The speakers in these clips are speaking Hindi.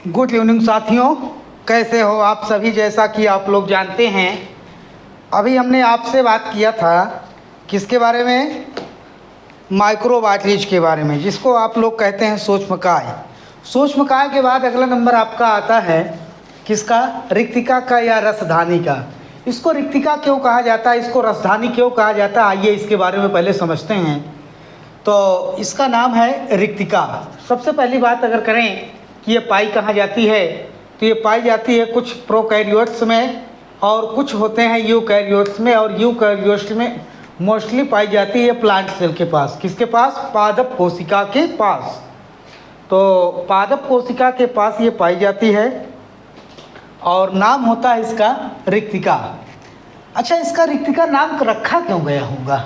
गुड इवनिंग साथियों, कैसे हो आप सभी। जैसा कि आप लोग जानते हैं, अभी हमने आपसे बात किया था किसके बारे में, माइक्रोबायलॉजी के बारे में, जिसको आप लोग कहते हैं सूक्ष्मकाय। सूक्ष्मकाय के बाद अगला नंबर आपका आता है किसका, रिक्तिका का या रसधानी का। इसको रिक्तिका क्यों कहा जाता है, इसको रसधानी क्यों कहा जाता है, आइए इसके बारे में पहले समझते हैं। तो इसका नाम है रिक्तिका। सबसे पहली बात अगर करें कि ये पाई कहाँ जाती है, तो ये पाई जाती है कुछ प्रोकैरियोट्स में और कुछ होते हैं यूकैरियोट्स में, और यूकैरियोट्स में मोस्टली पाई जाती है प्लांट सेल के पास। किसके पास, पादप कोशिका के पास। तो पादप कोशिका के पास ये पाई जाती है और नाम होता है इसका रिक्तिका। अच्छा, इसका रिक्तिका नाम रखा क्यों गया होगा,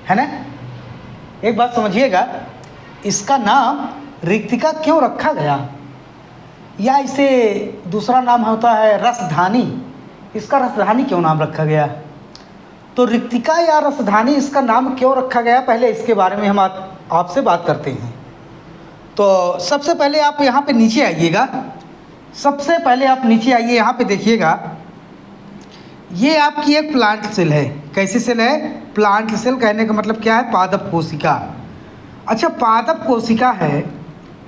है ना। एक बात समझिएगा, इसका नाम रिक्तिका क्यों रखा गया, या इसे दूसरा नाम होता है रसधानी, इसका रसधानी क्यों नाम रखा गया। तो रिक्तिका या रसधानी इसका नाम क्यों रखा गया, पहले इसके बारे में हम आपसे बात करते हैं। तो सबसे पहले आप यहाँ पे नीचे आइएगा, सबसे पहले आप नीचे आइए, यहाँ पे देखिएगा, ये आपकी एक प्लांट सेल है। कैसी सेल है, प्लांट सेल। कहने का मतलब क्या है, पादप कोशिका। अच्छा, पादप कोशिका है,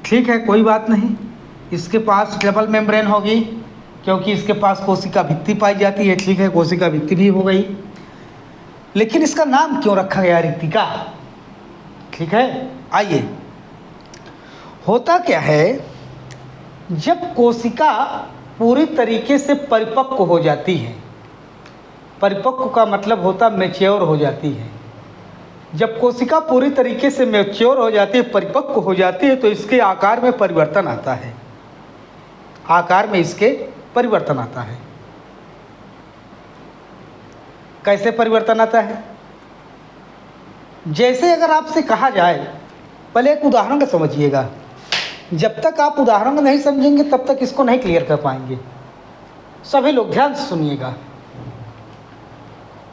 ठीक है, कोई बात नहीं। इसके पास डबल मेम्ब्रेन होगी क्योंकि इसके पास कोशिका भित्ति पाई जाती है, ठीक है, कोशिका भित्ति भी हो गई। लेकिन इसका नाम क्यों रखा गया रिक्तिका, ठीक है। आइए, होता क्या है, जब कोशिका पूरी तरीके से परिपक्व हो जाती है, परिपक्व का मतलब होता मैच्योर हो जाती है। जब कोशिका पूरी तरीके से मैच्योर हो जाती है, परिपक्व हो जाती है, तो इसके आकार में परिवर्तन आता है, आकार में इसके परिवर्तन आता है। कैसे परिवर्तन आता है, जैसे अगर आपसे कहा जाए, पहले एक उदाहरण का समझिएगा। जब तक आप उदाहरण नहीं समझेंगे तब तक इसको नहीं क्लियर कर पाएंगे। सभी लोग ध्यान से सुनिएगा।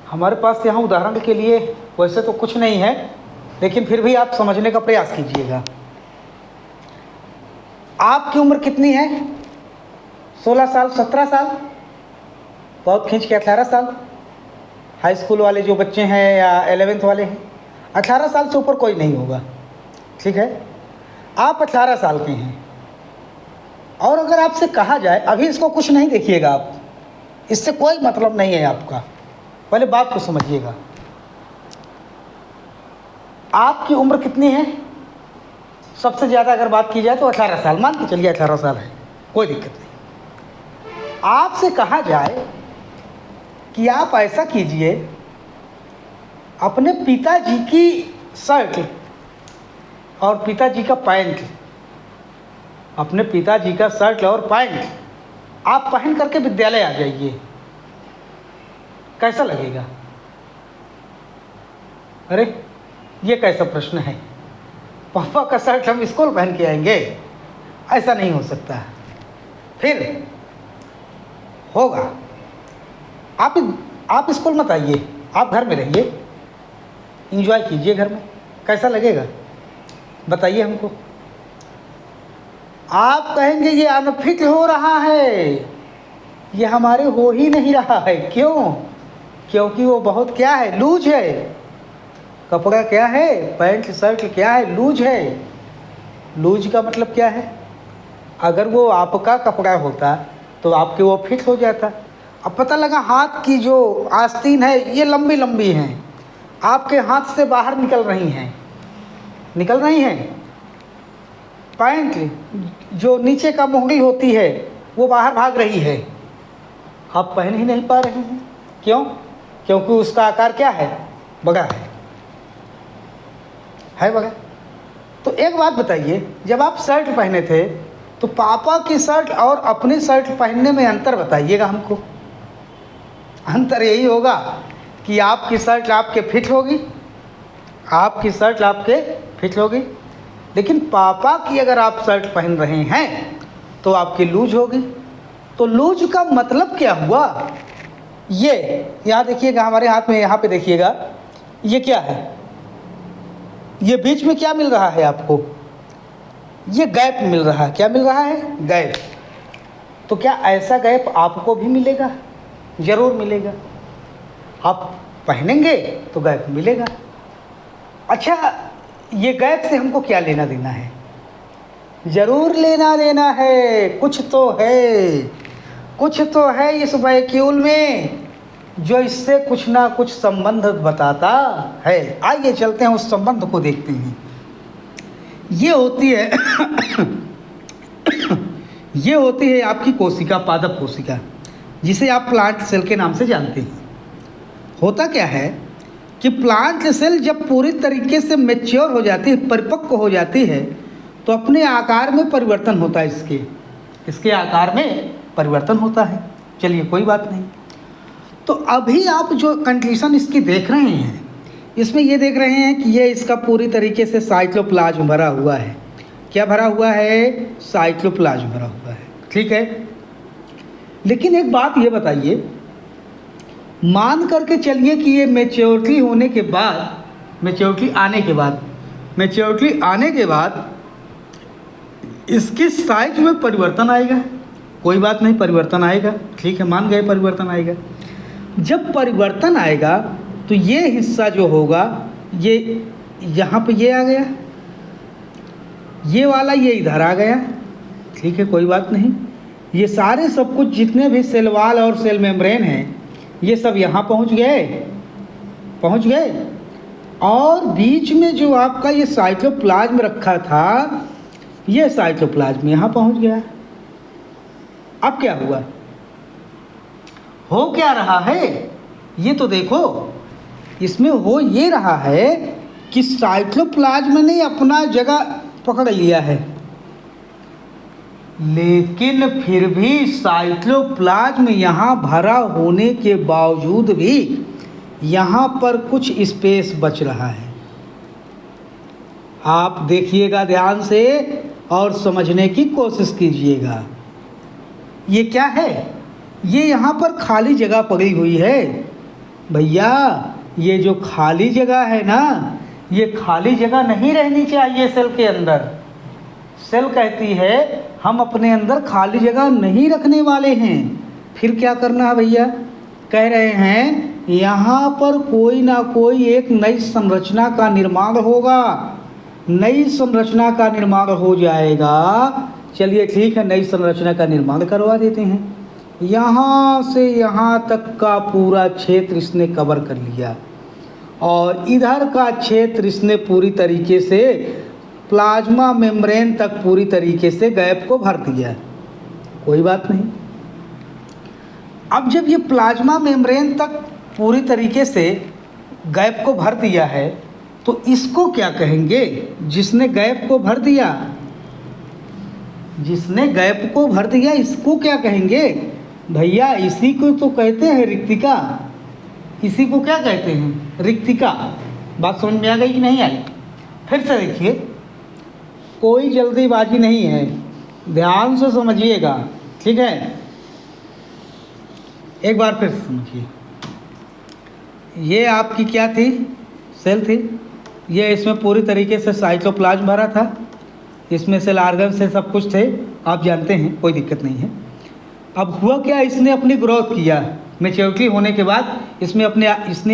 हमारे पास यहाँ उदाहरण के लिए वैसे तो कुछ नहीं है, लेकिन फिर भी आप समझने का प्रयास कीजिएगा। आपकी उम्र कितनी है, 16 साल, 17 साल, बहुत खींच के 18 साल। हाई स्कूल वाले जो बच्चे हैं या 11th वाले हैं, 18 साल से ऊपर कोई नहीं होगा, ठीक है। आप 18 साल के हैं, और अगर आपसे कहा जाए, अभी इसको कुछ नहीं देखिएगा आप, इससे कोई मतलब नहीं है आपका, पहले बात को समझिएगा। आपकी उम्र कितनी है, सबसे ज़्यादा अगर बात की जाए तो 18 साल, मान के चलिए 18 साल है, कोई दिक्कत नहीं। आपसे कहा जाए कि आप ऐसा कीजिए, अपने पिताजी की शर्ट और पिताजी का पैंट, अपने पिताजी का शर्ट और पैंट आप पहन करके विद्यालय आ जाइए, कैसा लगेगा। अरे ये कैसा प्रश्न है, पापा का शर्ट हम स्कूल पहन के आएंगे, ऐसा नहीं हो सकता। फिर होगा, आप स्कूल मत आइए, आप घर में रहिए, एंजॉय कीजिए घर में, कैसा लगेगा बताइए हमको। आप कहेंगे ये अनफिट हो रहा है, ये हमारे हो ही नहीं रहा है। क्यों, क्योंकि वो बहुत क्या है, लूज है। कपड़ा क्या है, पैंट शर्ट क्या है, लूज है। लूज का मतलब क्या है, अगर वो आपका कपड़ा होता तो आपके वो फिट हो जाता। अब पता लगा हाथ की जो आस्तीन है ये लंबी लंबी हैं, आपके हाथ से बाहर निकल रही हैं, निकल रही हैं। पैंट जो नीचे का मोहरी होती है वो बाहर भाग रही है, आप पहन ही नहीं पा रहे हैं। क्यों, क्योंकि उसका आकार क्या है, बड़ा है बड़ा। तो एक बात बताइए, जब आप शर्ट पहने थे तो पापा की शर्ट और अपनी शर्ट पहनने में अंतर बताइएगा हमको। अंतर यही होगा कि आपकी शर्ट आपके फिट होगी, आपकी शर्ट आपके फिट होगी, लेकिन पापा की अगर आप शर्ट पहन रहे हैं तो आपकी लूज होगी। तो लूज का मतलब क्या हुआ, ये यहाँ देखिएगा, हमारे हाथ में यहाँ पे देखिएगा, ये क्या है, ये बीच में क्या मिल रहा है आपको, ये गैप मिल रहा है। क्या मिल रहा है, गैप। तो क्या ऐसा गैप आपको भी मिलेगा? ज़रूर मिलेगा। आप पहनेंगे तो गैप मिलेगा। अच्छा, ये गैप से हमको क्या लेना देना है? ज़रूर लेना देना है, कुछ तो है, कुछ तो है इस वैक्यूल में जो इससे कुछ ना कुछ संबंध बताता है। आइए चलते हैं उस संबंध को देखते हैं। ये होती है ये होती है आपकी कोशिका, पादप कोशिका, जिसे आप प्लांट सेल के नाम से जानते हैं। होता क्या है कि प्लांट सेल जब पूरी तरीके से मैच्योर हो जाती है, परिपक्व हो जाती है, तो अपने आकार में परिवर्तन होता है। इसके आकार में परिवर्तन होता है। चलिए कोई बात नहीं। तो अभी आप जो कंडीशन इसकी देख रहे हैं, इसमें ये देख रहे हैं कि ये इसका पूरी तरीके से साइटोप्लाज्म भरा हुआ है। क्या भरा हुआ है? साइटोप्लाज्म भरा हुआ है। ठीक है, लेकिन एक बात ये बताइए, मान करके चलिए कि ये मैच्योरिटी होने के बाद, मैच्योरिटी आने के बाद इसकी साइज में परिवर्तन आएगा। कोई बात नहीं, परिवर्तन आएगा। ठीक है, मान गए परिवर्तन आएगा। जब परिवर्तन आएगा तो ये हिस्सा जो होगा, ये यहाँ पे ये आ गया, ये वाला ये इधर आ गया। ठीक है, कोई बात नहीं। ये सारे सब कुछ जितने भी सेल वॉल और सेल मेम्ब्रेन हैं, ये सब यहाँ पहुँच गए। और बीच में जो आपका ये साइटोप्लाज्म रखा था, ये साइटोप्लाज्म यहाँ पहुँच गया। अब क्या हुआ? हो क्या रहा है ये तो देखो। इसमें हो ये रहा है कि साइटोप्लाज्म ने अपना जगह पकड़ लिया है, लेकिन फिर भी साइटोप्लाज्म यहाँ भरा होने के बावजूद भी यहाँ पर कुछ स्पेस बच रहा है। आप देखिएगा ध्यान से और समझने की कोशिश कीजिएगा। ये क्या है? ये यहाँ पर खाली जगह पड़ी हुई है। भैया, ये जो खाली जगह है ना, ये खाली जगह नहीं रहनी चाहिए सेल के अंदर। सेल कहती है हम अपने अंदर खाली जगह नहीं रखने वाले हैं। फिर क्या करना है भैया? कह रहे हैं यहाँ पर कोई ना कोई एक नई संरचना का निर्माण होगा। नई संरचना का निर्माण हो जाएगा। चलिए ठीक है, नई संरचना का निर्माण करवा देते हैं। यहाँ से यहाँ तक का पूरा क्षेत्र इसने कवर कर लिया और इधर का क्षेत्र इसने पूरी तरीके से प्लाज्मा मेम्ब्रेन तक पूरी तरीके से गैप को भर दिया। कोई बात नहीं। अब जब ये प्लाज्मा मेम्ब्रेन तक पूरी तरीके से गैप को भर दिया है, तो इसको क्या कहेंगे? जिसने गैप को भर दिया, इसको क्या कहेंगे भैया? इसी को तो कहते हैं रिक्तिका। इसी को क्या कहते हैं? रिक्तिका। बात समझ में आ गई कि नहीं आई? फिर से देखिए, कोई जल्दीबाजी नहीं है, ध्यान से समझिएगा। ठीक है, एक बार फिर से समझिए। ये आपकी क्या थी? सेल थी। ये इसमें पूरी तरीके से साइटोप्लाज्म भरा था। इसमें सेल ऑर्गन से सब कुछ थे, आप जानते हैं, कोई दिक्कत नहीं है। अब हुआ क्या? इसने अपनी ग्रोथ किया। मैच्योरिटी होने के बाद इसने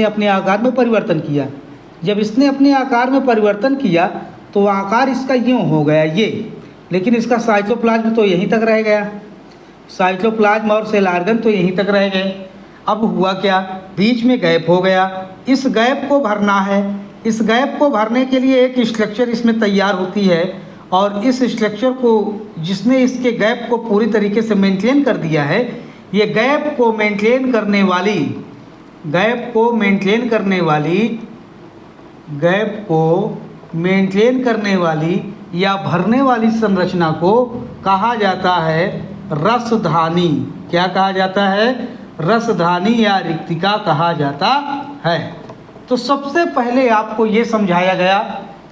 अपने आकार में परिवर्तन किया। जब इसने अपने आकार में परिवर्तन किया तो आकार इसका यूँ हो गया ये, लेकिन इसका साइटोप्लाज्म तो यहीं तक रह गया। साइटोप्लाज्म और सेल ऑर्गन तो यहीं तक रह गए। अब हुआ क्या? बीच में गैप हो गया। इस गैप को भरना है। इस गैप को भरने के लिए एक स्ट्रक्चर इसमें तैयार होती है, और इस स्ट्रक्चर को जिसने इसके गैप को पूरी तरीके से मेंटेन कर दिया है, ये गैप को मेंटेन करने वाली या भरने वाली संरचना को कहा जाता है रसधानी। क्या कहा जाता है? रसधानी या रिक्तिका कहा जाता है। तो सबसे पहले आपको ये समझाया गया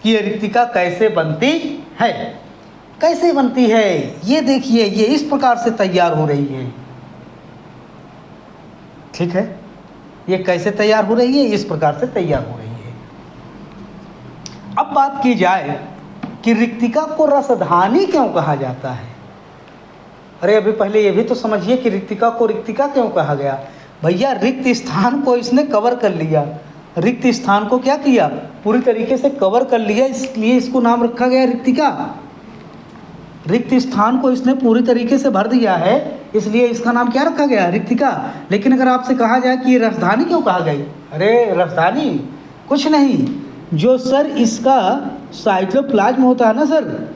कि ये रिक्तिका कैसे बनती है। कैसे बनती है ये देखिए, ये इस प्रकार से तैयार हो रही है। ठीक है, ये कैसे तैयार हो रही है? इस प्रकार से तैयार हो रही है। अब बात की जाए कि रिक्तिका को रसधानी क्यों कहा जाता है। अरे अभी पहले ये भी तो समझिए कि रिक्तिका को रिक्तिका क्यों कहा गया। भैया रिक्त स्थान को इसने कवर कर लिया, रिक्त स्थान को क्या किया, पूरी तरीके से कवर कर लिया, इसलिए इसको नाम रखा गया रिक्तिका। रिक्त स्थान को इसने पूरी तरीके से भर दिया है, इसलिए इसका नाम क्या रखा गया, रिक्तिका। लेकिन अगर आपसे कहा जाए कि ये रसधानी क्यों कहा गई, अरे रसधानी कुछ नहीं, जो सर इसका साइटोप्लाज्म होता है ना सर,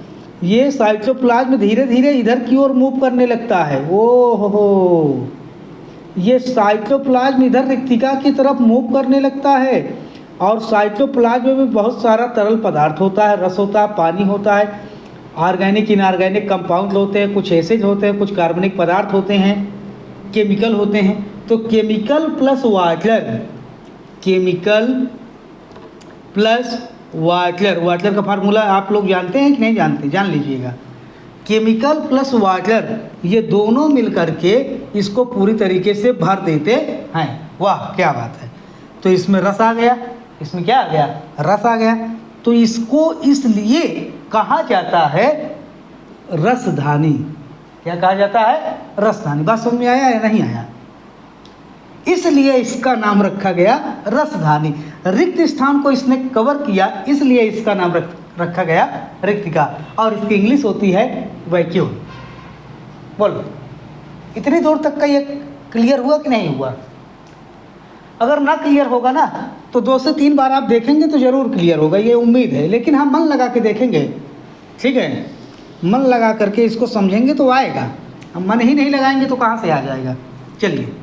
ये साइटोप्लाज्म धीरे धीरे इधर की ओर मूव करने लगता है। ओ हो, ये साइटोप्लाज्म इधर रिक्तिका की तरफ मूव करने लगता है। और साइटोप्लाज्म में बहुत सारा तरल पदार्थ होता है, रस होता है, पानी होता है, ऑर्गेनिक इनऑर्गेनिक कंपाउंड होते हैं, कुछ एसिड होते हैं, कुछ कार्बनिक पदार्थ होते हैं, केमिकल होते हैं। तो chemical plus water, chemical plus water, water का फार्मूला आप लोग जानते हैं कि नहीं जानते, जान लीजिएगा। केमिकल प्लस वाटर ये दोनों मिलकर के इसको पूरी तरीके से भर देते हैं। वाह क्या बात है। तो इसमें रस आ गया, इसमें क्या आ गया, रस आ गया। तो इसको इसलिए कहा जाता है रसधानी। क्या कहा जाता है, रसधानी। बात समझ में आया या नहीं आया, इसलिए इसका नाम रखा गया रसधानी। रिक्त स्थान को इसने कवर किया, इसलिए इसका नाम रखा गया रिक्तिका। और इसकी इंग्लिश होती है वैक्यूल। बोलो इतनी दूर तक का ये क्लियर हुआ कि नहीं हुआ। अगर ना क्लियर होगा ना तो 2 से 3 बार आप देखेंगे तो ज़रूर क्लियर होगा, ये उम्मीद है। लेकिन हम मन लगा के देखेंगे, ठीक है, मन लगा करके इसको समझेंगे तो आएगा, हम मन ही नहीं लगाएंगे तो कहाँ से आ जाएगा। चलिए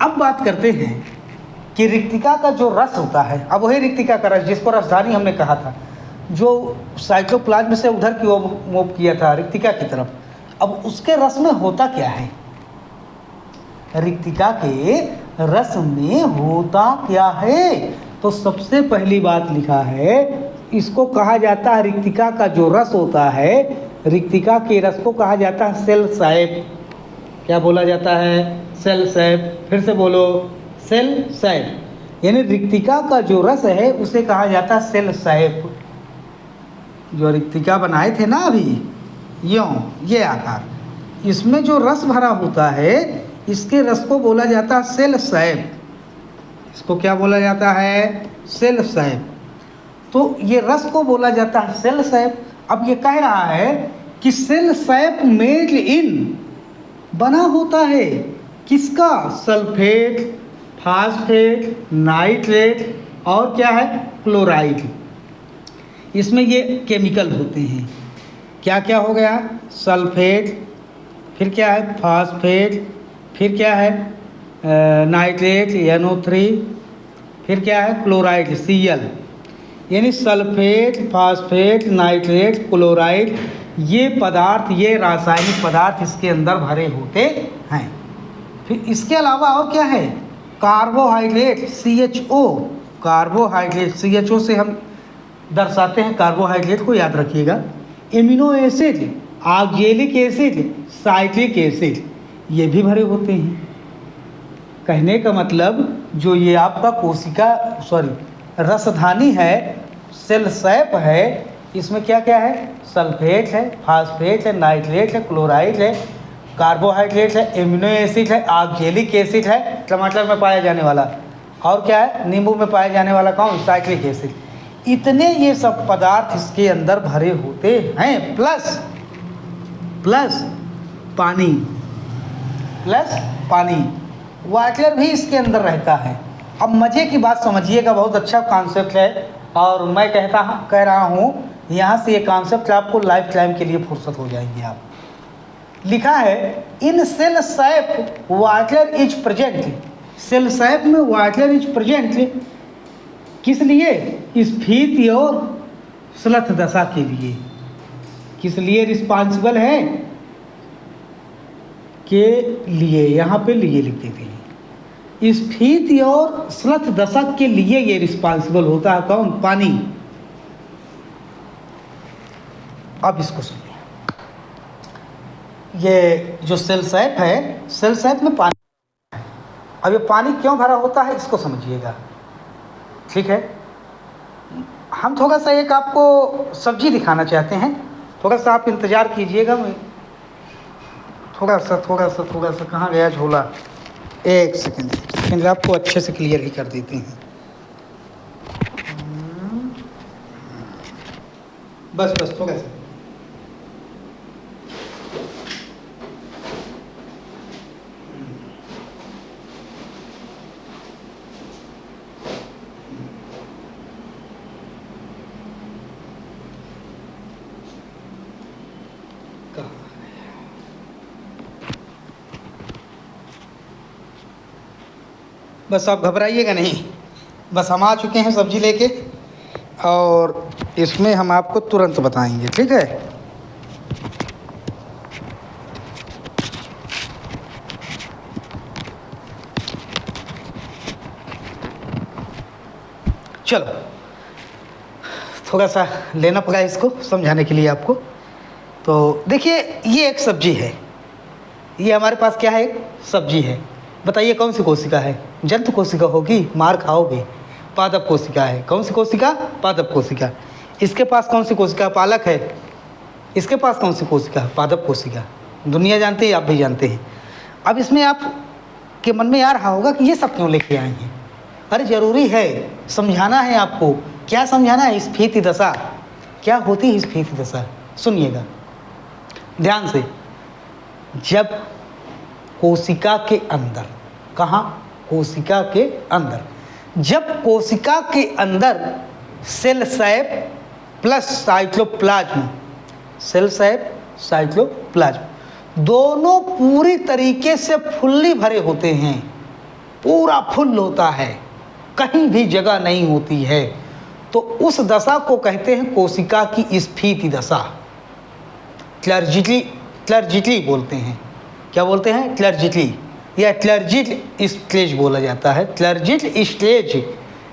अब बात करते हैं कि रिक्तिका का जो रस होता है, अब वही रिक्तिका का रस जिसको रसधानी हमने कहा था, जो साइटोप्लाज्म से उधर की ओर मूव किया था रिक्तिका की तरफ। अब उसके रस में होता क्या है, रिक्तिका के रस में होता क्या है। तो सबसे पहली बात लिखा है, इसको कहा जाता है, रिक्तिका का जो रस होता है, रिक्तिका के रस को कहा जाता है सेल सैप। क्या बोला जाता है, सेल सैप। फिर से बोलो, सेल सैप। यानी रिक्तिका का जो रस है उसे कहा जाता है सेल सैप। जो रिक्तिका बनाए थे ना अभी यों, ये आकार, इसमें जो रस भरा होता है इसके रस को बोला जाता है सेल सैप। इसको क्या बोला जाता है, सेल सैप। तो ये रस को बोला जाता है सेल सैप। अब ये कह रहा है कि सेल सैप मेड इन बना होता है किसका, सल्फेट, फास्फेट, नाइट्रेट और क्या है, क्लोराइड। इसमें ये केमिकल होते हैं। क्या क्या हो गया, सल्फेट, फिर क्या है फास्फेट, फिर क्या है नाइट्रेट NO3, फिर क्या है क्लोराइड Cl। यानी सल्फेट, फास्फेट, नाइट्रेट, क्लोराइड, ये पदार्थ, ये रासायनिक पदार्थ इसके अंदर भरे होते हैं। फिर इसके अलावा और क्या है, कार्बोहाइड्रेट CHO, कार्बोहाइड्रेट CHO से हम दर्शाते हैं कार्बोहाइड्रेट को, याद रखिएगा। Amino acid, oxalic acid, citric acid, ये भी भरे होते हैं। कहने का मतलब जो ये आपका कोशिका रसधानी है, सेल सैप है, इसमें क्या क्या है, सल्फेट है, फास्फेट है, नाइट्रेट है, क्लोराइड है, कार्बोहाइड्रेट है, एमिनो एसिड है, ऑक्जेलिक एसिड है, टमाटर में पाया जाने वाला, और क्या है, नींबू में पाया जाने वाला कौन, साइट्रिक एसिड। इतने ये सब पदार्थ इसके अंदर भरे होते हैं, प्लस पानी, वाटर भी इसके अंदर रहता है। अब मज़े की बात समझिएगा, बहुत अच्छा कॉन्सेप्ट है और मैं कह रहा हूँ यहाँ से ये कॉन्सेप्ट आपको लाइफ टाइम के लिए फुर्सत हो जाएंगे आप। लिखा है in cell sap water is present, cell sap में वाटर इज प्रेजेंट किस लिए, स्फीति और श्लथ दशा के लिए। किस लिए रिस्पॉन्सिबल है, के लिए, यहाँ पे लिए लिख देते हैं, स्फीति और श्लथ दशा के लिए ये रिस्पॉन्सिबल होता है कौन, पानी। अब इसको सुनिए, ये जो सेल सैप है, सेल सैप में पानी, अब ये पानी क्यों भरा होता है इसको समझिएगा, ठीक है। हम थोड़ा सा एक आपको सब्जी दिखाना चाहते हैं, थोड़ा सा आप इंतज़ार कीजिएगा। मैं थोड़ा सा कहाँ गया झोला, एक सेकंड आपको अच्छे से क्लियर ही कर देते हैं। बस थोड़ा सा बस आप घबराइएगा नहीं, बस हम आ चुके हैं सब्जी लेके और इसमें हम आपको तुरंत बताएंगे, ठीक है। चलो थोड़ा सा लेना पड़ा इसको समझाने के लिए आपको। तो देखिए ये एक सब्जी है, ये हमारे पास क्या है, एक सब्जी है। बताइए कौन सी कोशिका है? जंतु कोशिका होगी, मार खाओगे। पादप कोशिका है। कौन सी कोशिका? पादप कोशिका। इसके पास कौन सी कोशिका? पालक है। इसके पास कौन सी कोशिका? पादप कोशिका। दुनिया जानती है, आप भी जानते हैं। अब इसमें आप के मन में आ रहा होगा कि ये सब क्यों लेके आए हैं? अरे ज़रूरी है, समझाना है आपको। क्या समझाना है? स्फीति दशा। क्या होती है स्फीति दशा? सुनिएगा ध्यान से। जब कोशिका के अंदर, कहाँ? कोशिका के अंदर, जब कोशिका के अंदर cell sap plus cytoplasm, cell sap cytoplasm दोनों पूरी तरीके से फुल्ली भरे होते हैं, पूरा फुल होता है, कहीं भी जगह नहीं होती है, तो उस दशा को कहते हैं कोशिका की स्फीति दशा। क्लर्जिटली बोलते हैं। क्या बोलते हैं? क्लर्जिटली या क्लर्जिट स्टेज बोला जाता है। क्लर्जिट स्टेज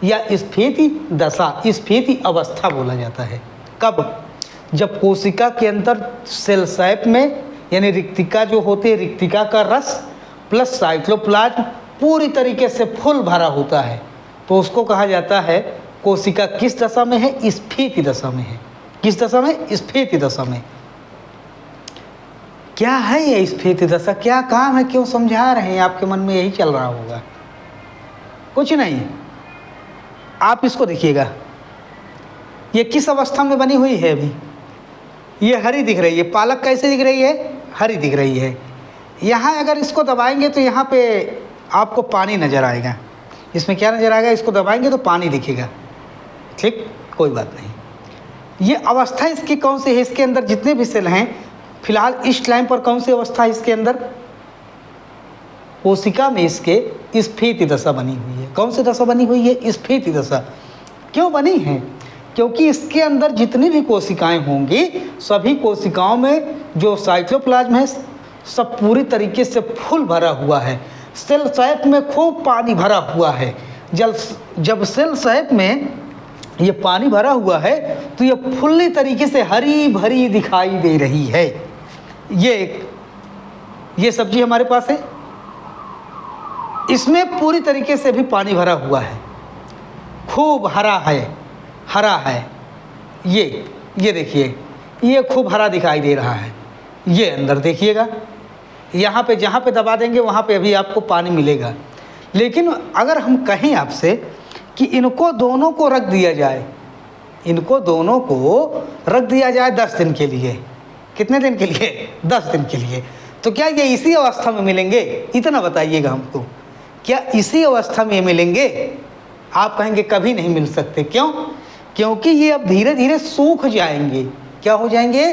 या स्फीति दशा, स्फीति अवस्था बोला जाता है। कब? जब कोशिका के अंदर सेल सैप में यानी रिक्तिका जो होती है, रिक्तिका का रस प्लस साइटोप्लाज्म पूरी तरीके से फुल भरा होता है, तो उसको कहा जाता है कोशिका किस दशा में है? स्फीति दशा में है। किस दशा में? स्फीति दशा में। क्या है ये स्फीति दशा? क्या काम है? क्यों समझा रहे हैं? आपके मन में यही चल रहा होगा। कुछ नहीं, आप इसको देखिएगा, ये किस अवस्था में बनी हुई है? अभी ये हरी दिख रही है। पालक कैसे दिख रही है? हरी दिख रही है। यहाँ अगर इसको दबाएंगे तो यहाँ पे आपको पानी नज़र आएगा। इसमें क्या नज़र आएगा? इसको दबाएंगे तो पानी दिखेगा। ठीक, कोई बात नहीं। ये अवस्था इसकी कौन सी है? इसके अंदर जितने भी सेल हैं फिलहाल इस टाइम पर कौन सी अवस्था है इसके अंदर? कोशिका में इसके स्फीति दशा बनी हुई है। कौन सी दशा बनी हुई है? स्फीति दशा। क्यों बनी है? क्योंकि इसके अंदर जितनी भी कोशिकाएं होंगी, सभी कोशिकाओं में जो साइटोप्लाज्म है सब पूरी तरीके से फुल भरा हुआ है। सेल सैप में खूब पानी भरा हुआ है। जब सेल सैप में ये पानी भरा हुआ है तो ये फुल्ली तरीके से हरी भरी दिखाई दे रही है। ये सब्जी हमारे पास है, इसमें पूरी तरीके से भी पानी भरा हुआ है, खूब हरा है। ये देखिए, ये खूब हरा दिखाई दे रहा है। ये अंदर देखिएगा, यहाँ पे जहाँ पे दबा देंगे वहाँ पे अभी आपको पानी मिलेगा। लेकिन अगर हम कहें आपसे कि इनको दोनों को रख दिया जाए, इनको दोनों को रख दिया जाए 10 दिन के लिए। कितने दिन के लिए? 10 दिन के लिए। तो क्या ये इसी अवस्था में मिलेंगे? इतना बताइएगा हमको, क्या इसी अवस्था में मिलेंगे? आप कहेंगे कभी नहीं मिल सकते। क्यों? क्योंकि ये अब धीरे धीरे सूख जाएंगे। क्या हो जाएंगे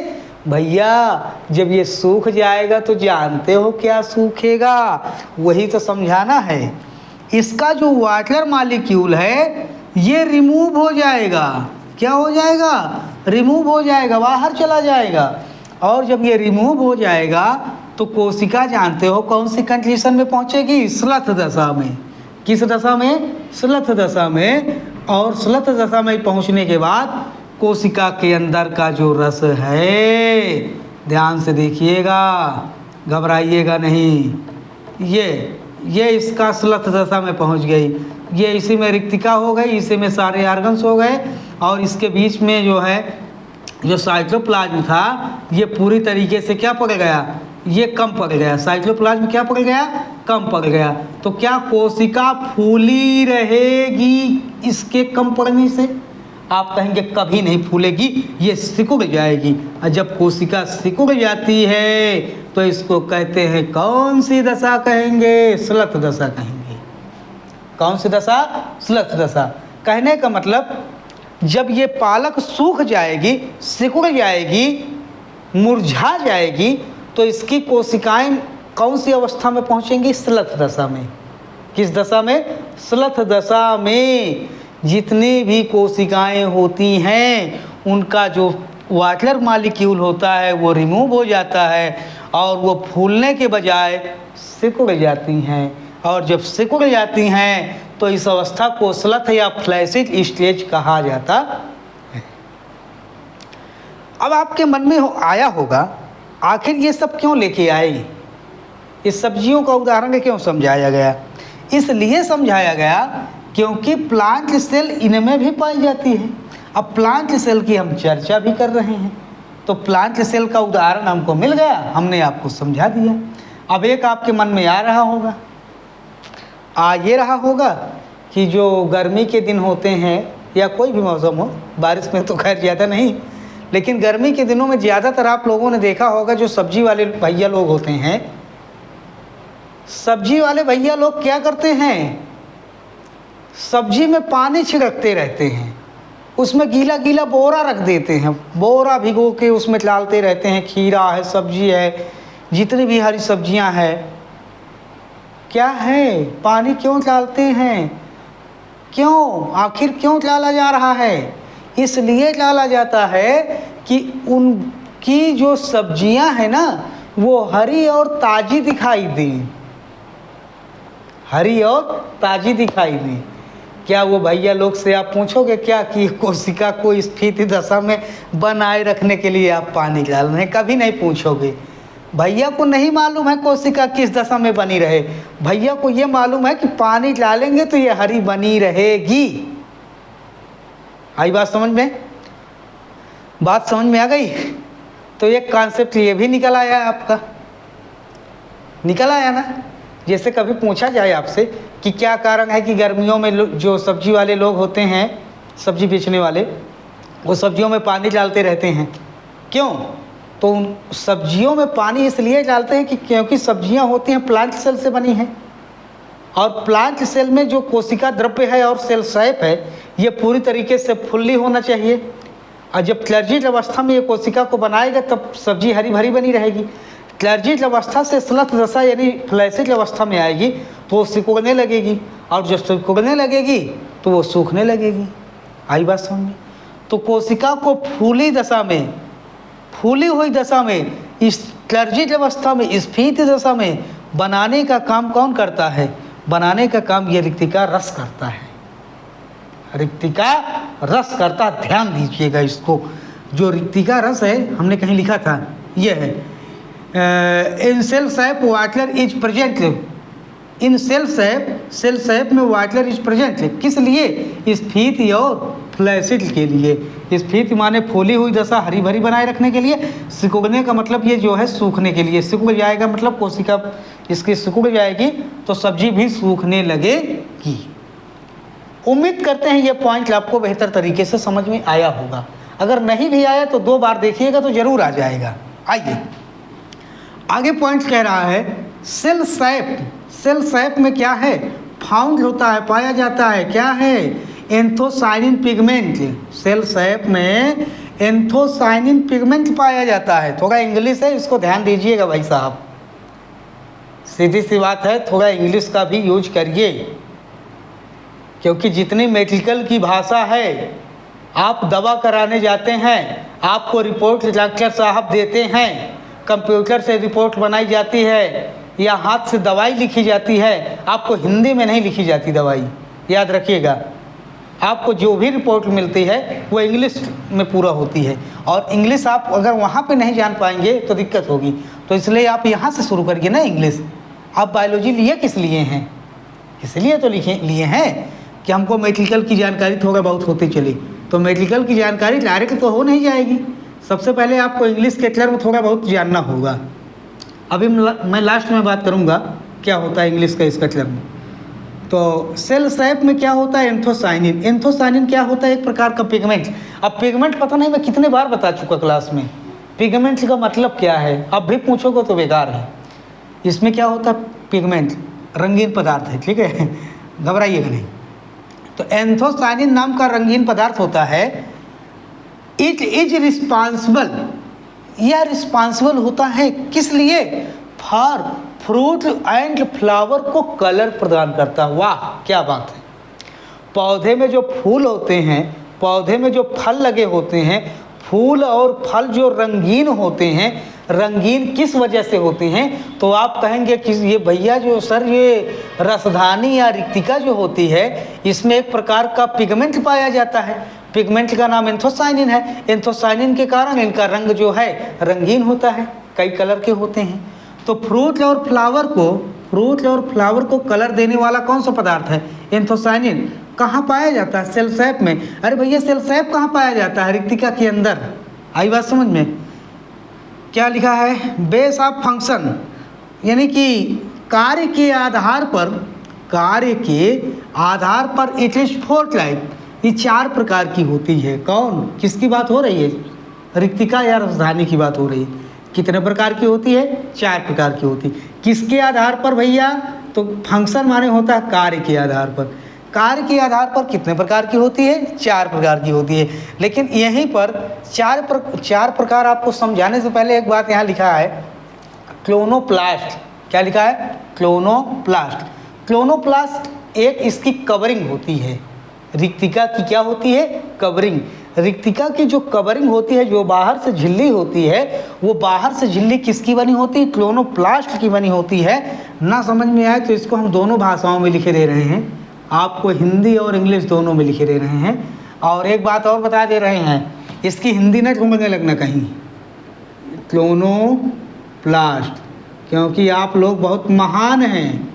भैया? जब ये सूख जाएगा तो जानते हो क्या सूखेगा? वही तो समझाना है। इसका जो वाटर मॉलिक्यूल है ये रिमूव हो जाएगा। क्या हो जाएगा? रिमूव हो जाएगा, बाहर चला जाएगा। और जब ये रिमूव हो जाएगा तो कोशिका जानते हो कौन सी कंडीशन में पहुंचेगी? श्लथ दशा में। किस दशा में? श्लथ दशा में। और श्लथ दशा में पहुंचने के बाद कोशिका के अंदर का जो रस है, ध्यान से देखिएगा, घबराइएगा नहीं, ये इसका स्लथ दशा में पहुंच गई, ये इसी में रिक्तिका हो गई, इसी में सारे आर्गन्स हो गए, और इसके बीच में जो है जो साइटोप्लाज्म था ये पूरी तरीके से क्या पड़ गया, ये कम पड़ गया। साइटोप्लाज्म क्या पड़ गया, कम पड़ गया। तो क्या कोशिका फूली रहेगी इसके कम पड़ने से? आप कहेंगे कभी नहीं फूलेगी, ये सिकुड़ जाएगी। और जब कोशिका सिकुड़ जाती है तो इसको कहते हैं कौन सी दशा कहेंगे, स्लथ दशा कहेंगे। कौन सी दशा, स्लथ दशा। कहने का मतलब जब ये पालक सूख जाएगी, सिकुड़ जाएगी, मुरझा जाएगी, तो इसकी कोशिकाएं कौन सी अवस्था में पहुंचेंगी, स्लथ दशा में। किस दशा में, स्लथ दशा में। जितनी भी कोशिकाएं होती हैं उनका जो वाटर मॉलिक्यूल होता है वो रिमूव हो जाता है और वो फूलने के बजाय सिकुड़ जाती हैं, और जब सिकुड़ जाती हैं तो इस अवस्था को स्लथ या फ्लैसिड स्टेज कहा जाता है। अब आपके मन में आया होगा आखिर ये सब क्यों लेके आए, इस सब्जियों का उदाहरण क्यों समझाया गया? इसलिए समझाया गया क्योंकि प्लांट सेल इनमें भी पाई जाती है। अब प्लांट सेल की हम चर्चा भी कर रहे हैं, तो प्लांट सेल का उदाहरण हमको मिल गया, हमने आपको समझा दिया। अब एक आपके मन में आ रहा होगा, ये रहा होगा कि जो गर्मी के दिन होते हैं या कोई भी मौसम हो, बारिश में तो खैर ज़्यादा नहीं, लेकिन गर्मी के दिनों में ज़्यादातर आप लोगों ने देखा होगा जो सब्जी वाले भैया लोग होते हैं, सब्जी वाले भैया लोग क्या करते हैं, सब्जी में पानी छिड़कते रहते हैं, उसमें गीला गीला बोरा रख देते हैं, बोरा भिगो के उसमें डालते रहते हैं। खीरा है, सब्जी है, जितनी भी हरी सब्जियां हैं, क्या है, पानी क्यों डालते हैं, क्यों, आखिर क्यों डाला जा रहा है? इसलिए डाला जाता है कि उनकी जो सब्जियां हैं ना वो हरी और ताज़ी दिखाई दें, हरी और ताज़ी दिखाई दें। क्या वो भैया लोग से आप पूछोगे क्या कि कोशिका को स्थिति दशा में बनाए रखने के लिए आप पानी डाल रहे हैं? कभी नहीं पूछोगे। भैया को नहीं मालूम है कोशिका किस दशा में बनी रहे, भैया को ये मालूम है कि पानी डालेंगे तो ये हरी बनी रहेगी। आई बात समझ में? बात समझ में आ गई? तो एक कॉन्सेप्ट ये भी निकल आया है आपका, निकल आया ना। जैसे कभी पूछा जाए आपसे कि क्या कारण है कि गर्मियों में जो सब्जी वाले लोग होते हैं, सब्जी बेचने वाले, वो सब्जियों में पानी डालते रहते हैं, क्यों? तो उन सब्जियों में पानी इसलिए डालते हैं कि क्योंकि सब्जियां होती हैं प्लांट सेल से बनी हैं, और प्लांट सेल में जो कोशिका द्रव्य है और सेल सैप है ये पूरी तरीके से फुल्ली होना चाहिए। और जब क्लर्जिड अवस्था में ये कोशिका को बनाएगा तब सब्जी हरी भरी बनी रहेगी। क्लर्जिड अवस्था से स्लथ दशा यानी फ्लैसिड अवस्था में आएगी तो वो सिकुड़ने लगेगी, और जब सिकुड़ने लगेगी तो वो सूखने लगेगी। आई बात समझ में? तो कोशिका को फूली दशा में, फूली हुई दशा में, इस क्लर्जिड अवस्था में, स्फीत दशा में बनाने का काम कौन करता है? बनाने का काम ये रिक्तिका रस करता है, रिक्तिका रस करता। ध्यान दीजिएगा इसको, जो रिक्तिका रस है हमने कहीं लिखा था, ये है in cell sap water is present, in cell sap में वाटर इज प्रेजेंट। किस लिए? स्फीति और फ्लैसिड के लिए। स्फीति माने फूली हुई दशा हरी भरी बनाए रखने के लिए, सिकुड़ने का मतलब ये जो है सूखने के लिए। सिकुड़ जाएगा मतलब कोशिका इसकी सिकुड़ जाएगी तो सब्जी भी सूखने लगेगी। उम्मीद करते हैं ये पॉइंट आपको बेहतर तरीके से समझ में आया होगा। अगर नहीं भी आया तो 2 बार देखिएगा तो जरूर आ जाएगा। आइए आगे पॉइंट कह रहा है सेल सैप। सेल सैप में क्या है? फाउंड होता है, पाया जाता है। क्या है? Anthocyanin pigment. सेल सैप में एंथोसाइनिन पिगमेंट पाया जाता है। थोड़ा इंग्लिश है, इसको ध्यान दीजिएगा भाई साहब, सीधी सी बात है, थोड़ा इंग्लिश का भी यूज करिए, क्योंकि जितनी मेडिकल की भाषा है, आप दवा कराने जाते हैं, आपको रिपोर्ट डॉक्टर साहब देते हैं, कंप्यूटर से रिपोर्ट बनाई जाती है या हाथ से दवाई लिखी जाती है, आपको हिंदी में नहीं लिखी जाती दवाई, याद रखिएगा। आपको जो भी रिपोर्ट मिलती है वो इंग्लिश में पूरा होती है, और इंग्लिश आप अगर वहाँ पे नहीं जान पाएंगे तो दिक्कत होगी। तो इसलिए आप यहाँ से शुरू करिए ना इंग्लिश, आप बायोलॉजी लिए किस लिए हैं? इसलिए तो लिए हैं कि हमको मेडिकल की जानकारी थोड़ा बहुत होती चली। तो मेडिकल की जानकारी डायरेक्ट तो हो नहीं जाएगी, सबसे पहले आपको इंग्लिश के टर्म थोड़ा बहुत जानना होगा। अभी मैं लास्ट में बात करूँगा क्या होता है इंग्लिश का इसका टर्म। तो सेल सैप में क्या होता है? एंथोसाइनिन। एंथोसाइनिन क्या होता है? एक प्रकार का पिगमेंट। अब पिगमेंट पता नहीं मैं कितने बार बता चुका क्लास में, पिगमेंट का मतलब क्या है अब भी पूछोगे तो बेकार है। इसमें क्या होता है? पिगमेंट रंगीन पदार्थ है, ठीक है, घबराइएगा नहीं। तो एंथोसाइनिन नाम का रंगीन पदार्थ होता है। इट इज रिस्पॉन्सिबल, यह रिस्पॉन्सिबल होता है किस लिए? फॉर फ्रूट एंड फ्लावर को कलर प्रदान करता है। वाह क्या बात है! पौधे में जो फूल होते हैं, पौधे में जो फल लगे होते हैं, फूल और फल जो रंगीन होते हैं, रंगीन किस वजह से होते हैं? तो आप कहेंगे कि ये भैया जो सर ये रसधानी या रिक्तिका जो होती है इसमें एक प्रकार का पिगमेंट पाया जाता है, पिगमेंट का नाम एंथोसाइनिन है। एंथोसाइनिन के कारण इनका रंग जो है रंगीन होता है, कई कलर के होते हैं। तो फ्रूट और फ्लावर को कलर देने वाला कौन सा पदार्थ है? एंथोसाइनिन। कहाँ पाया जाता है? सेल सैप में। अरे भैया सेल सैप कहाँ पाया जाता है? रिक्तिका के अंदर। आई बात समझ में? क्या लिखा है? बेस ऑफ फंक्शन, यानी कि कार्य के आधार पर इट इज 4 टाइप, ये 4 प्रकार की होती है। कौन किसकी बात हो रही है? रिक्तिका या रसधानी की बात हो रही है। कितने प्रकार की होती है? 4 प्रकार की होती है। किसके आधार पर भैया? तो फंक्शन माने होता है कार्य के आधार पर। कार्य के आधार पर कितने प्रकार की होती है? 4 प्रकार की होती है। लेकिन यहीं पर 4 प्रकार आपको समझाने से पहले एक बात यहाँ लिखा है, क्लोनोप्लास्ट। क्या लिखा है? क्लोनोप्लास्ट। क्लोनोप्लास्ट एक इसकी कवरिंग होती है। रिक्तिका की क्या होती है? कवरिंग। रिक्तिका की जो कवरिंग होती है, जो बाहर से झिल्ली होती है, वो बाहर से झिल्ली किसकी बनी होती है? क्लोनोप्लास्ट की बनी होती है। ना समझ में आए तो इसको हम दोनों भाषाओं में लिखे दे रहे हैं, आपको हिंदी और इंग्लिश दोनों में लिखे दे रहे हैं। और एक बात और बता दे रहे हैं, इसकी हिंदी न ढूंढने लगना कहीं, क्लोनोप्लास्ट, क्योंकि आप लोग बहुत महान हैं,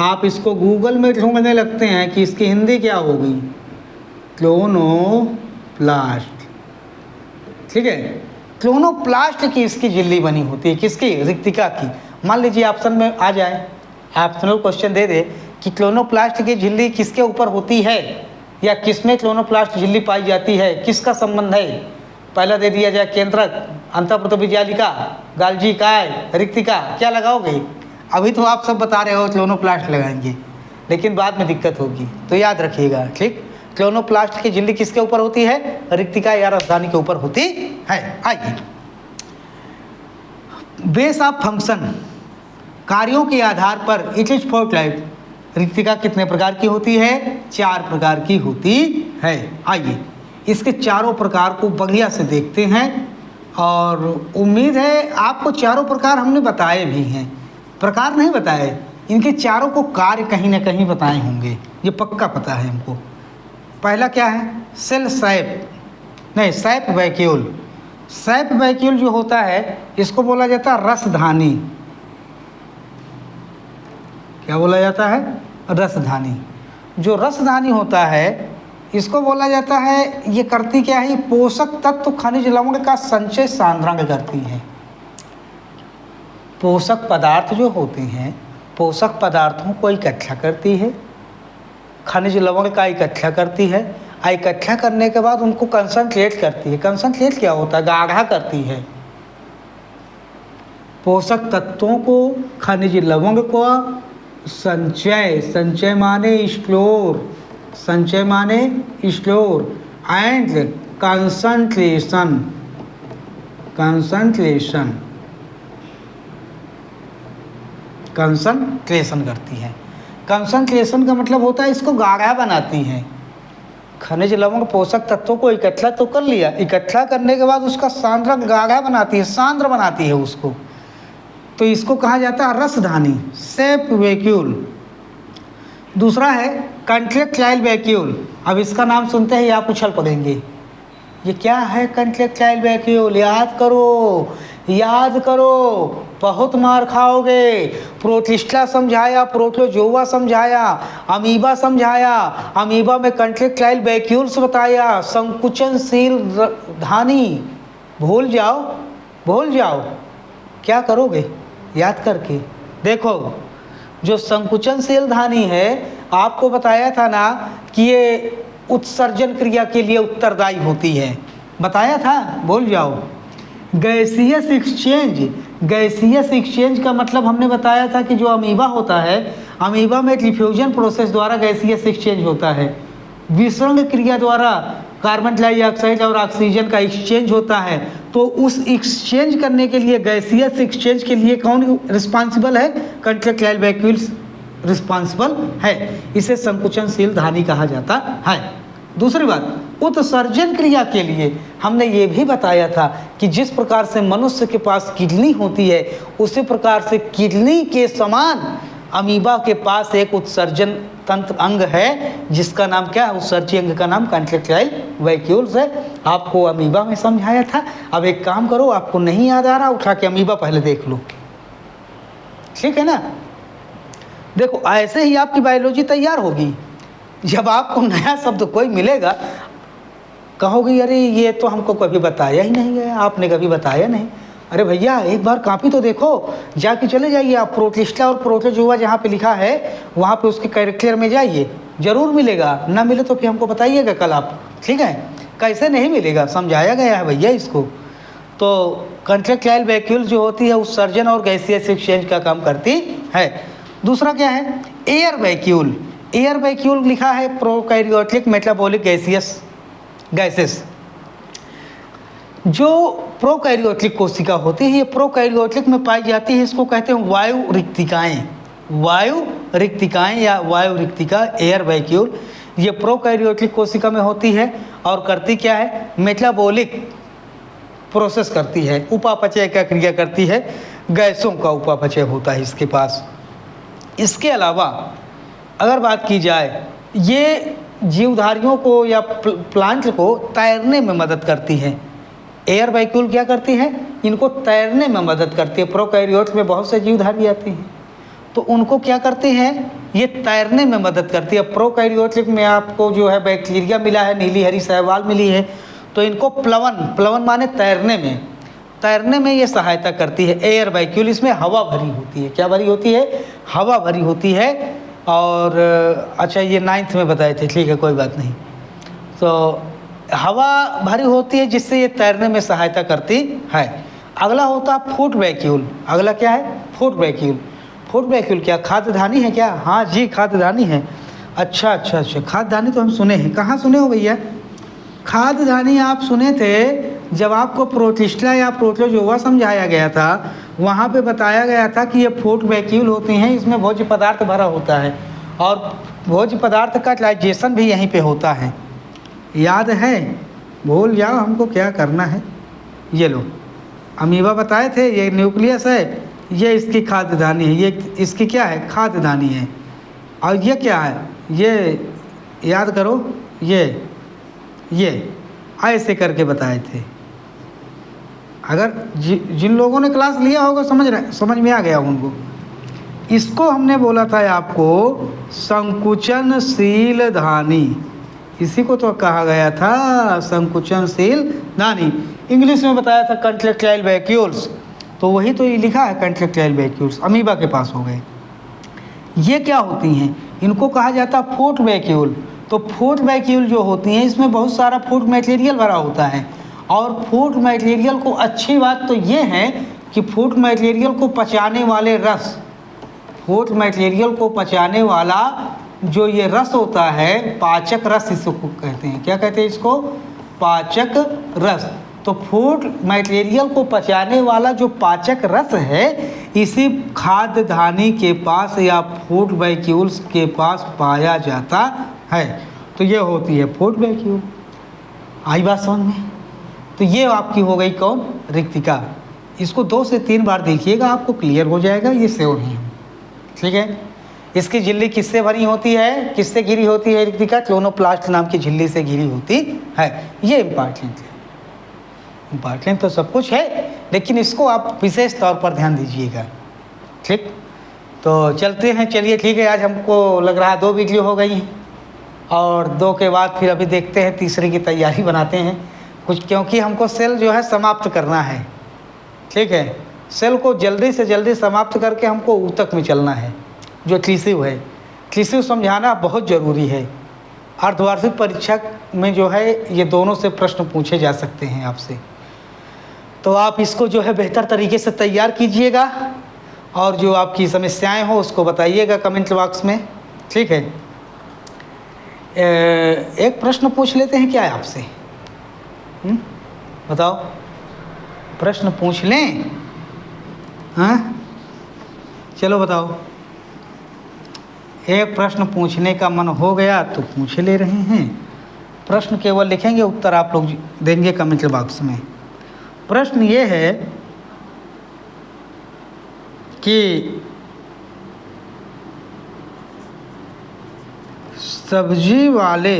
आप इसको गूगल में ढूंढने लगते हैं कि इसकी हिंदी क्या होगी, क्लोनोप्लास्ट, ठीक है। क्लोनोप्लास्ट की इसकी झिल्ली बनी होती है, किसकी? रिक्तिका की। मान लीजिए ऑप्शन में आ जाए, ऑप्शनल क्वेश्चन दे दे कि क्लोनोप्लास्ट की झिल्ली किसके ऊपर होती है या किसमें क्लोनोप्लास्ट झिल्ली पाई जाती है, किसका संबंध है? पहला दे दिया जाए केंद्रक, अंतःप्रतोबीजालिका, गाल्जी काय, रिक्तिका। क्या लगाओगे? अभी तो आप सब बता रहे हो क्लोनोप्लास्ट लगाएंगे, लेकिन बाद में दिक्कत होगी, तो याद रखिएगा, ठीक। क्लोनोप्लास्ट की झिल्ली किसके ऊपर होती है? रिक्तिका या रसधानी के ऊपर होती है। आइए, बेस ऑफ फंक्शन, कार्यों के आधार पर इट इज 4 टाइप। रिक्तिका कितने प्रकार की होती है? 4 प्रकार की होती है। आइए इसके चारों प्रकार को बढ़िया से देखते हैं, और उम्मीद है आपको चारों प्रकार हमने बताए भी हैं, प्रकार नहीं बताए, इनके चारों को कार्य कहीं ना कहीं बताए होंगे, ये पक्का पता है हमको। पहला क्या है? सेल सैप, नहीं सैप वैक्यूल। सैप वैक्यूल जो होता है इसको बोला जाता है रसधानी। क्या बोला जाता है? रसधानी। जो रसधानी होता है इसको बोला जाता है, ये करती क्या है? पोषक तत्व खनिज लवण का संचय सांद्रण करती है। पोषक पदार्थ जो होते हैं, पोषक पदार्थों को इकट्ठा करती है, खनिज लवण का इकट्ठा करती है, इकट्ठा करने के बाद उनको कंसंट्रेट करती है। कंसंट्रेट क्या होता है? गाढ़ा करती है। पोषक तत्वों को, खनिज लवण को संचय, संचय माने स्टोर, संचय माने store, and concentration, concentration, concentration करती है। कंसंट्रेशन का मतलब होता है इसको गाढ़ा बनाती है। खनिज लवण पोषक तत्वों को इकट्ठा तो कर लिया, इकट्ठा करने के बाद उसका सांद्रण गाढ़ा बनाती है, सांद्र बनाती है उसको, तो इसको कहा जाता है रसधानी, सेप वैक्यूल। दूसरा है कंट्रेक्टाइल वैक्यूल। अब इसका नाम सुनते ही आप उछल पड़ेंगे, ये क्या है कंट्रेक्टाइल वैक्यूल? याद करो, याद करो, बहुत मार खाओगे। प्रोटिस्टा समझाया, प्रोटोजोआ समझाया, अमीबा समझाया, अमीबा में कंट्रेक्टाइल वैक्यूल्स बताया, संकुचनशील धानी। भूल जाओ, भूल जाओ, क्या करोगे याद करके? देखो, जो संकुचनशील धानी है, आपको बताया था ना कि ये उत्सर्जन क्रिया के लिए उत्तरदायी होती है, बताया था, भूल जाओ। गैसियस एक्सचेंज, गैसियस एक्सचेंज का मतलब हमने बताया था कि जो अमीबा होता है, अमीबा में डिफ्यूजन प्रोसेस द्वारा गैसियस एक्सचेंज होता है। विसर्ग क्रिया द्वारा कार्बन डाइऑक्साइड और ऑक्सीजन का एक्सचेंज होता है। तो उस एक्सचेंज करने के लिए, गैसियस एक्सचेंज के लिए कौन रिस्पॉन्सिबल है? कंट्रेक्टाइल वैक्यूल्स रिस्पॉन्सिबल है। इसे संकुचनशील धानी कहा जाता है। दूसरी बात, उत्सर्जन क्रिया के लिए हमने ये भी बताया था कि जिस प्रकार से मनुष्य के पास किडनी होती है, उसी प्रकार से किडनी के समान अमीबा के पास एक उत्सर्जन तंत्र अंग है, जिसका नाम क्या है? उत्सर्जी अंग का नाम कंट्रेक्टाइल वैक्यूल्स है। आपको अमीबा में समझाया था। अब एक काम करो, आपको नहीं याद आ रहा, उठा के अमीबा पहले देख लो, ठीक है ना? देखो, ऐसे ही आपकी बायोलॉजी तैयार होगी। जब आपको नया शब्द कोई मिलेगा, कहोगे अरे ये तो हमको कभी बताया ही नहीं है, आपने कभी बताया नहीं। अरे भैया, एक बार कॉपी तो देखो, जाके चले जाइए आप, प्रोटिस्टा और प्रोटोजोआ जहाँ पे लिखा है वहाँ पे उसके कैरेक्टर में जाइए, जरूर मिलेगा। ना मिले तो फिर हमको बताइएगा कल आप, ठीक है? कैसे नहीं मिलेगा, समझाया गया है भैया इसको। तो कंट्रेक्टाइल वैक्यूल जो होती है, उत्सर्जन और गैसियस एक्सचेंज का काम करती है। दूसरा क्या है? Air vacuole. एयर वैक्यूल लिखा है प्रोकैरियोटिक मेटाबॉलिक गैसेस। जो प्रोकैरियोटिक कोशिका होती है, ये प्रोकैरियोटिक में पाई जाती है। इसको कहते हैं वायु रिक्तिकाएँ, वायु रिक्तिकाएँ या वायु रिक्तिका, एयर वैक्यूल। ये प्रोकैरियोटिक कोशिका में होती है और करती क्या है? मेटाबॉलिक प्रोसेस करती है, उपापचय का क्रिया करती है, गैसों का उपापचय होता है इसके पास। इसके अलावा अगर बात की जाए, ये जीवधारियों को या प्लांट को तैरने में मदद करती है। एयर वैक्यूल क्या करती है? इनको तैरने में मदद करती है। प्रोकैरियोट्स में बहुत से जीवधारी आते हैं, तो उनको क्या करते हैं? ये तैरने में मदद करती है। प्रोकैरियोटिक में आपको जो है बैक्टीरिया मिला है, नीली हरी शैवाल मिली है, तो इनको प्लवन माने तैरने में ये सहायता करती है। एयर वैक्यूल, इसमें हवा भरी होती है। क्या भरी होती है? हवा भरी होती है। और अच्छा, ये 9th में बताए थे, ठीक है, कोई बात नहीं। तो हवा भरी होती है जिससे ये तैरने में सहायता करती है। अगला होता है फूड वैक्यूल। अगला क्या है? Food vacuole. फूड वैक्यूल क्या खाद्यधानी है क्या? हाँ जी, खाद्यधानी है। अच्छा, खाद्यधानी तो हम सुने हैं। कहाँ सुने हो भैया? खाद्यधानी आप सुने थे जब आपको प्रोटिस्टा या प्रोटोजोआ समझाया गया था, वहाँ पे बताया गया था कि ये फूड वैक्यूल होती हैं, इसमें भोज्य पदार्थ भरा होता है और भोज्य पदार्थ का डाइजेशन भी यहीं पे होता है। याद है? भूल जाओ, हमको क्या करना है। ये लो, अमीबा बताए थे, ये न्यूक्लियस है, ये इसकी खाद्यधानी है, ये इसकी क्या है? खाद्यधानी है। और ये क्या है? ये याद करो, ये ऐसे करके बताए थे। अगर जिन लोगों ने क्लास लिया होगा समझ में आ गया उनको। इसको हमने बोला था आपको संकुचनशील धानी, इसी को तो कहा गया था संकुचनशील धानी। इंग्लिश में बताया था कंट्रेक्टाइल वैक्यूल्स, तो वही तो ये लिखा है कंट्रेक्टाइल वैक्यूल्स, अमीबा के पास हो गए। ये क्या होती हैं? इनको कहा जाता है फूड वैक्यूल। तो फूड वैक्यूल जो होती हैं, इसमें बहुत सारा फूड मटेरियल भरा होता है। और फूड मटेरियल को, अच्छी बात तो ये है कि फूड मटेरियल को पचाने वाले रस, फूड मटेरियल को पचाने वाला जो ये रस होता है, पाचक रस इसको कहते हैं। क्या कहते हैं इसको? पाचक रस। तो फूड मटेरियल को पचाने वाला जो पाचक रस है, इसी खाद्यधानी के पास या फूड वैक्यूल्स के पास पाया जाता है। तो ये होती है फूड वैक्यूल। आई बात समझ में? तो ये आपकी हो गई कौन? रिक्तिका। इसको 2 से 3 बार देखिएगा, आपको क्लियर हो जाएगा ये सेव नहीं है, ठीक है। इसकी झिल्ली किससे भरी होती है? किससे घिरी होती है रिक्तिका? क्लोरोप्लास्ट नाम की झिल्ली से घिरी होती है। ये इम्पॉर्टेंट है। इम्पॉर्टेंट तो सब कुछ है, लेकिन इसको आप विशेष तौर पर ध्यान दीजिएगा। ठीक, तो चलते हैं। चलिए ठीक है, आज हमको लग रहा है 2 वीडियो हो गई हैं और 2 के बाद फिर अभी देखते हैं तीसरे की तैयारी बनाते हैं कुछ, क्योंकि हमको सेल जो है समाप्त करना है। ठीक है, सेल को जल्दी से जल्दी समाप्त करके हमको ऊतक में चलना है, जो ट्रीसिव है। ट्रीसिव समझाना बहुत ज़रूरी है। अर्धवार्षिक परीक्षा में जो है ये दोनों से प्रश्न पूछे जा सकते हैं आपसे, तो आप इसको जो है बेहतर तरीके से तैयार कीजिएगा और जो आपकी समस्याएं हो उसको बताइएगा कमेंट बॉक्स में। ठीक है, एक प्रश्न पूछ लेते हैं क्या है आपसे? बताओ, प्रश्न पूछ लें? हाँ, चलो बताओ। एक प्रश्न पूछने का मन हो गया तो पूछ ले रहे हैं। प्रश्न केवल लिखेंगे, उत्तर आप लोग देंगे कमेंट बॉक्स में। प्रश्न ये है कि सब्जी वाले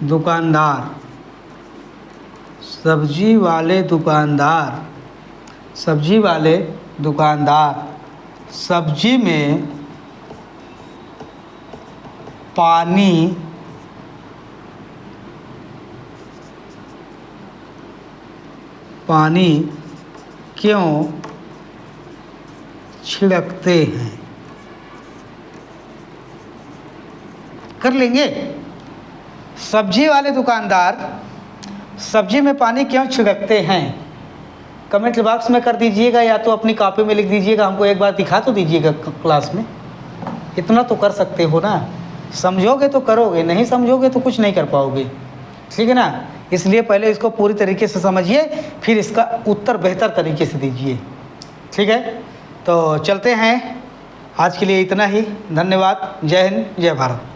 दुकानदार सब्जी में पानी क्यों छिड़कते हैं? कर लेंगे। सब्जी वाले दुकानदार सब्जी में पानी क्यों छिड़कते हैं? कमेंट बॉक्स में कर दीजिएगा, या तो अपनी कॉपी में लिख दीजिएगा। हमको एक बार दिखा तो दीजिएगा क्लास में। इतना तो कर सकते हो ना, समझोगे तो करोगे, नहीं समझोगे तो कुछ नहीं कर पाओगे। ठीक है ना, इसलिए पहले इसको पूरी तरीके से समझिए, फिर इसका उत्तर बेहतर तरीके से दीजिए। ठीक है, तो चलते हैं। आज के लिए इतना ही। धन्यवाद। जय हिंद, जय भारत।